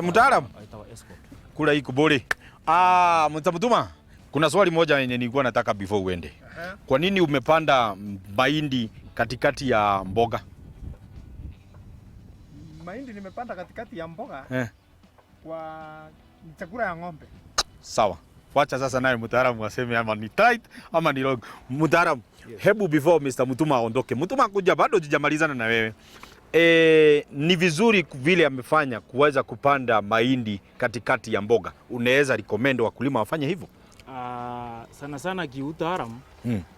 Mtaalamu. Kula hii kuburi. Mtamtuma. Kuna swali moja yenye nilikuwa nataka before uende. Kwa nini umepanda mahindi katikati ya mboga? Mahindi nimepanda katikati ya mboga. Kwa chakula ya ng'ombe. Sawa. Wacha sasa naye mtaalamu aseme ama ni tight ama ni wrong. Mtaalamu, hebu before Mr. Mutuma aondoke. Mutuma kuja bado hujamalizana na wewe. Ni vizuri vile amefanya kuweza kupanda mahindi katikati ya mboga. Unaweza recommend wakulima wafanye hivyo? Sana sana kiutaalamu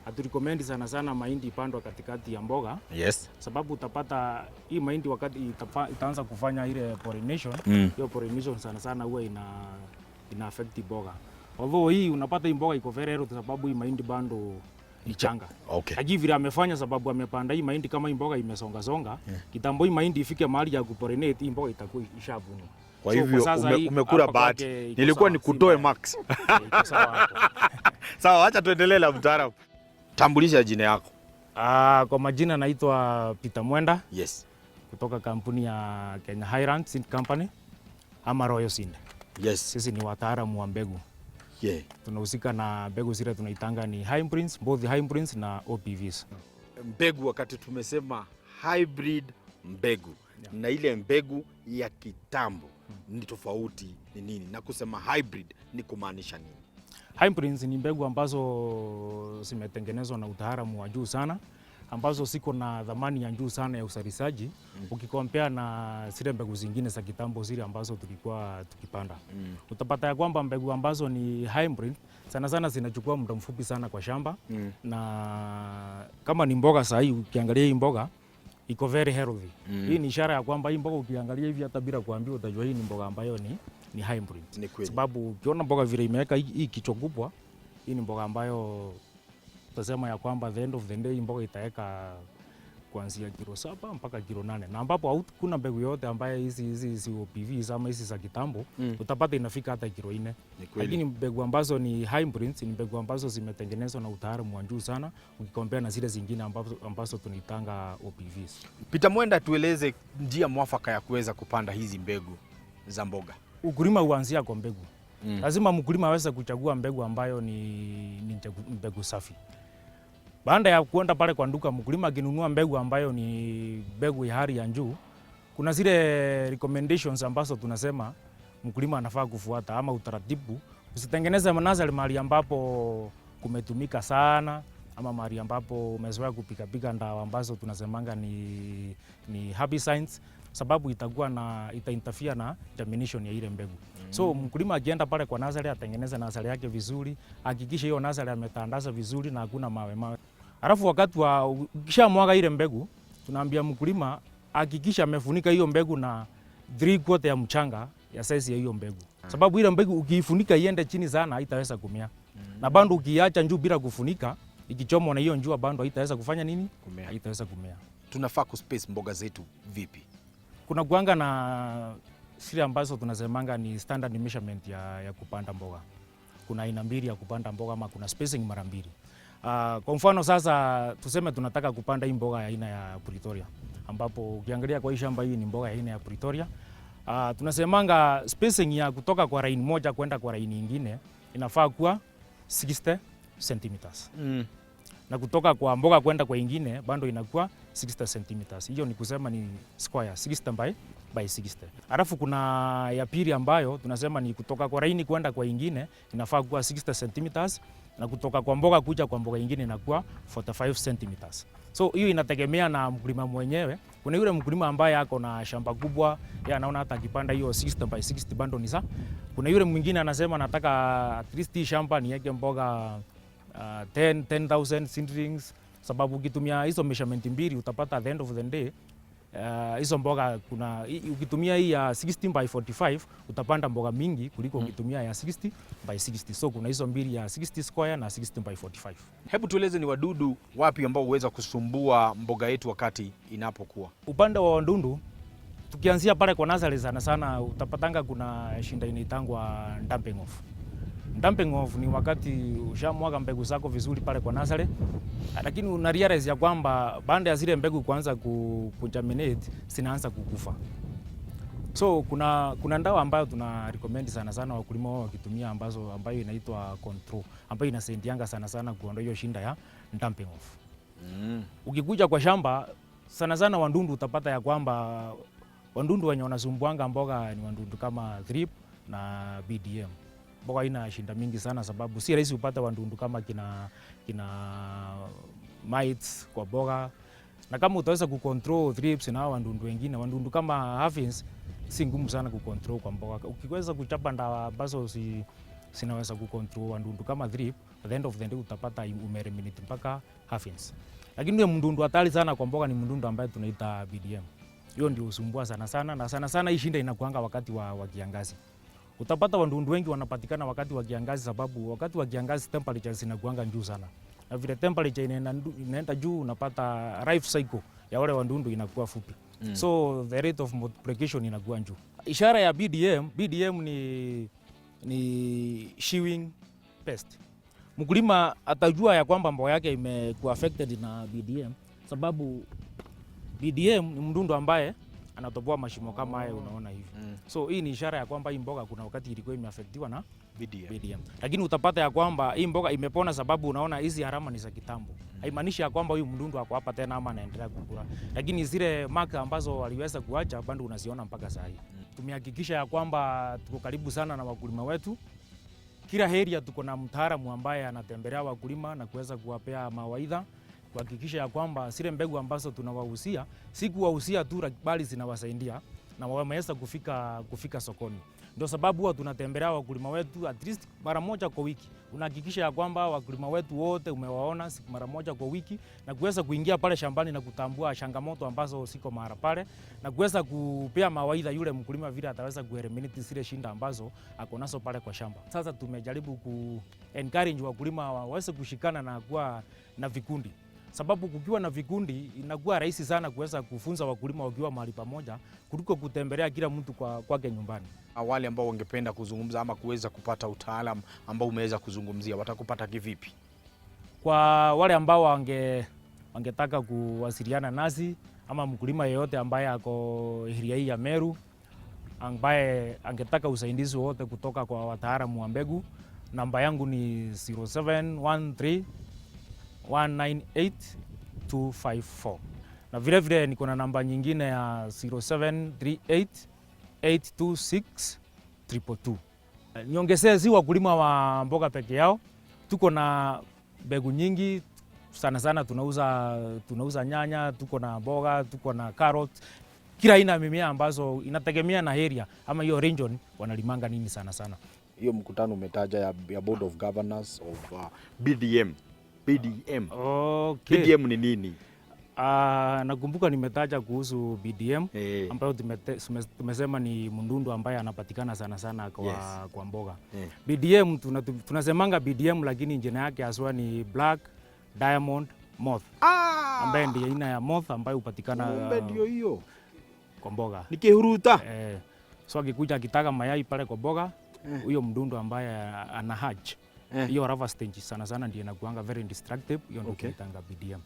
haturecommend sana sana mahindi ipandwa katikati ya mboga. Yes. Sababu utapata hii mahindi wakati itaanza kufanya ile pollination, hiyo pollination sana sana huwa ina affect mboga. Although hii unapata hii mboga iko very rare sababu hii mahindi bado ni changa. Okay. Lakini vile amefanya sababu amepanda hii mahindi kama hii mboga imesonga songa, kitambo hii mahindi ifike mahali ya kupollinate hii mboga itakuwa ishavunwa. Kwa hivyo umekula bahati. Nilikuwa nikutoe max. Sawa, acha tuendelee na mtaalamu. Tambulisha jina yako. Kwa majina naitwa Peter Mwenda. Yes. Kutoka kampuni ya Kenya Highland Seed Company ama Royal Seed. Yes. Sisi ni wataalamu wa mbegu. Yeah. Tunahusika na mbegu zile tunaitanga ni hybrids, both hybrids na OPVs. Mbegu wakati tumesema hybrid mbegu na ile mbegu ya kitambo ni tofauti ni nini? Na kusema hybrid ni kumaanisha nini? Hybrids ni mbegu ambazo zimetengenezwa na utaalamu wa juu sana, ambazo siko na dhamani ya juu sana ya usalishaji ukikompea na zile mbegu zingine za kitambo zile ambazo tulikuwa tukipanda. Utapata ya kwamba mbegu ambazo ni hybrid sana sana zinachukua muda mfupi sana kwa shamba na kama ni mboga sahi ukiangalia hii mboga iko very healthy. Hii ni ishara ya kwamba hii mboga ukiangalia hivi hata bila kuambiwa utajua hii ni mboga ambayo ni hybrid. Sababu ukiona mboga vile imeweka hii kichwa kubwa, hii ni mboga ambayo tutasema ya kwamba the end of the day hii mboga itaweka kuanzia kilo 7 mpaka kilo 8. Na ambapo kuna mbegu yote ambayo hizi OPV ama hizi za kitambo utapata inafika hata kilo 4. Lakini mbegu ambazo ni hybrids ni mbegu ambazo zimetengenezwa na utaalamu wa juu sana ukikompea na zile zingine ambazo tunaitanga OPVs. Peter Mwenda, tueleze njia mwafaka ya kuweza kupanda hizi mbegu za mboga. Ukulima huanzia kwa mbegu. Lazima mkulima aweze kuchagua mbegu ambayo ni mbegu safi. Baada ya kuenda pale kwa duka, mkulima akinunua mbegu ambayo ni mbegu ya hali ya juu, kuna zile recommendations ambazo tunasema mkulima anafaa kufuata ama utaratibu. Usitengeneze nursery mahali ambapo kumetumika sana ama mahali ambapo umezoea kupika ndawa ambazo tunasemanga ni herbicides, sababu itainterfere na germination ya ile mbegu. So mkulima akienda pale kwa nursery atengeneze nursery yake vizuri, hakikisha hiyo nursery ametandaza vizuri na hakuna mawe. Alafu wakati wa ukishamwaga ile mbegu, tunaambia mkulima hakikisha amefunika hiyo mbegu na 3/4 ya mchanga ya size ya hiyo mbegu. Sababu ile mbegu ukiifunika iende chini sana haitaweza kumea. Na bado ukiacha juu bila kufunika, ikichomwa na hiyo jua bado haitaweza kufanya nini? Kumea. Haitaweza kumea. Tunafaa kuspace mboga zetu vipi? Kuna kuanga na zile ambazo tunasemanga ni standard measurement ya kupanda mboga. Kuna aina mbili ya kupanda mboga ama kuna spacing mara mbili. Kwa mfano sasa tuseme tunataka kupanda hii mboga ya aina ya Pretoria, ambapo ukiangalia kwa hii shamba hii ni mboga ya aina ya Pretoria. Tunasemanga spacing ya kutoka kwa line moja kwenda kwa line nyingine inafaa kuwa 60 centimeters. Na kutoka kwa mboga kwenda kwa ingine bado inakuwa 60 centimeters. Hiyo ni kusema ni square 60 by 60. Alafu kuna ya pili ambayo tunasema ni kutoka kwa line kwenda kwa ingine inafaa kuwa 60 centimeters na kutoka kwa mboga kuja kwa mboga ingine inakuwa 45 centimeters. So hiyo inategemea na mkulima mwenyewe. Kuna yule mkulima ambaye ako na shamba kubwa, yeye anaona hata akipanda hiyo 60 by 60 bado ni sawa. Kuna yule mwingine anasema nataka at least shamba niweke mboga 10,000 seedlings, sababu ukitumia hizo measurement mbili utapata at the end of the day hizo mboga ukitumia hii ya 16 by 45 utapanda mboga mingi kuliko ukitumia ya 60 by 60. So kuna hizo mbili ya 60 square na 16 by 45. Hebu tueleze ni wadudu wapi ambao huweza kusumbua mboga yetu wakati inapokuwa? Upande wa wadudu tukianzia pale kwa nursery sana sana utapatanga kuna shinda inaitangwa dumping off. Dumping off ni wakati ushamwaga mbegu zako vizuri pale kwa nursery, lakini una realize ya kwamba baada ya zile mbegu kuanza kugerminate zinaanza kukufa. So kuna ndawa ambayo tuna recommend sana sana wakulima wao wakitumia ambayo inaitwa control, ambayo inasaidianga sana sana kuondoa hiyo shinda ya dumping off. Ukikuja kwa shamba sana sana wandundu utapata ya kwamba wandundu wenye wanasumbuanga mboga ni wandundu kama thrip na BDM. Mboga ina shinda mingi sana sababu si rahisi upate wandundu kama kina mites kwa mboga. Na kama utaweza kucontrol thrips na wandundu wengine, wandundu kama aphids si ngumu sana kucontrol kwa mboga. Ukiweza kuchapa ndawa ambazo sinaweza kucontrol wandundu kama thrip, at the end of the day utapata umeeliminate mpaka aphids. Lakini yule mdundu hatari sana kwa mboga ni mdundu ambaye tunaita BDM. Hiyo ndio usumbua sana sana, na sana sana hii shinda inakuanga wakati wa kiangazi. Utapata wandundu wengi wanapatikana wakati wa kiangazi sababu wakati wa kiangazi temperatures zinakuanga juu sana. Na vile temperature inaenda juu unapata life cycle ya wale wandundu inakuwa fupi. So the rate of multiplication inakuwa juu. Ishara ya BDM ni chewing pest. Mkulima atajua ya kwamba mboga yake imekuwa affected na BDM sababu BDM ni mdundu ambaye anatoboa mashimo kama haya unaona hivi. So hii ni ishara ya kwamba hii mboga kuna wakati ilikuwa imeaffectiwa na BDM. Lakini utapata ya kwamba hii mboga imepona sababu unaona hizi alama ni za kitambo. Haimaanishi ya kwamba huyu mdundu ako hapa tena ama anaendelea kukua. Lakini zile marka ambazo waliweza kuacha bado unaziona mpaka sasa hivi. Tumehakikisha ya kwamba tuko karibu sana na wakulima wetu. Kila area tuko na mtaalamu ambaye anatembelea wakulima na kuweza kuwapea mawaidha kuhakikisha ya kwamba zile mbegu ambazo tunawahusia si kuwahusia tu bali zinawasaidia na wameweza kufika sokoni. Ndio sababu huwa tunatembelea wakulima wetu at least mara moja kwa wiki. Unahakikisha ya kwamba wakulima wetu wote umewaona mara moja kwa wiki na kuweza kuingia pale shambani na kutambua changamoto ambazo siko mara pale na kuweza kupea mawaidha yule mkulima vile ataweza kueliminate zile shinda ambazo ako nazo pale kwa shamba. Sasa tumejaribu encourage wakulima waweze kushikana na kuwa na vikundi. Sababu kukiwa na vikundi inakuwa rahisi sana kuweza kufunza wakulima wakiwa mahali pamoja kuliko kutembelea kila mtu kwake nyumbani. Wale ambao wangependa kuzungumza ama kuweza kupata utaalamu ambao umeweza kuzungumzia watakupata kivipi? Kwa wale ambao wangetaka kuwasiliana nasi ama mkulima yeyote ambaye ako area hii ya Meru ambaye angetaka usaidizi wote kutoka kwa wataalamu wa mbegu, namba yangu ni 0713 198-254. Na vile vile niko na namba nyingine ya 0738-826-222. Niongezee si wakulima wa mboga peke yao. Tuko na mbegu nyingi sana sana tunauza nyanya, tuko na mboga, tuko na carrot. Kila aina ya mimea ambazo inategemea na area ama hiyo region wanalimanga nini sana sana. Hiyo mkutano umetaja ya Board of Governors of BDM. Okay. BDM ni nini? Nakumbuka nimetaja kuhusu BDM ambayo tumesema ni mdundu ambaye anapatikana sana sana kwa mboga. BDM tunasemanga BDM lakini jina yake haswa ni Black Diamond Moth. Ambaye ndiye aina ya moth ambayo hupatikana ndio hiyo kwa mboga. Nikihuruta. So akikuja akitaka mayai pale kwa mboga, huyo mdundu ambaye ana hatch. Hiyo larva stage sana sana ndio inakuanga very destructive, hiyo ndio tunaitanga BDM.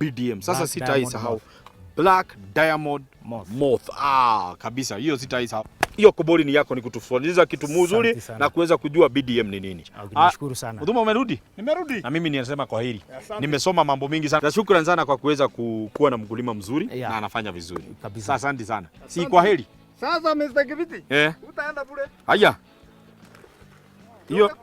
BDM. Sasa sitaisahau. Black Diamond Moth. Kabisa. Hiyo sitaisahau. Hiyo kobori ni yako ni kutufundisha kitu mzuri na kuweza kujua BDM ni nini. Nashukuru sana. Mtuma umerudi? Nimerudi. Na mimi ninasema kwa heri. Nimesoma mambo mingi sana. Na shukrani sana kwa kuweza kuwa na mkulima mzuri na anafanya vizuri. Kabisa. Asante sana. Si kwa heri. Sasa Mr. Kiviti. Utaenda bure. Haya. Hiyo.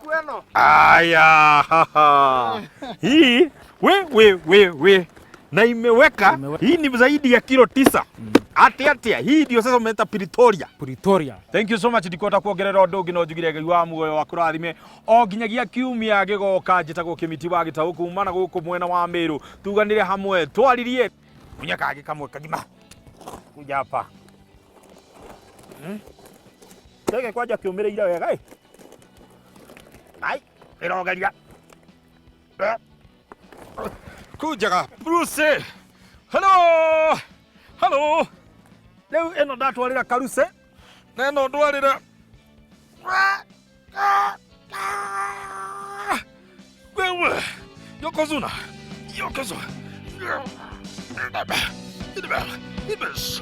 Hii we na imeweka hii ni zaidi ya kilo 9. Atia hii ndio sasa umeita Pretoria. Thank you so much ndikota kuongerera undu ungi no njugire Ngai wa muoyo wa kurathime o nginyagia kiumia gigoka njitagwo kimiti wa gitau kumana guku mwena wa Meru tuganire hamwe twaririe munyakage kamwe kagima kuja hapa tege kwaja kiumire ira wega ai irogeria kujaga Bruce. Hello leo eno ndatwarira karuse na eno ndwarira wewe yokozuna Ibes.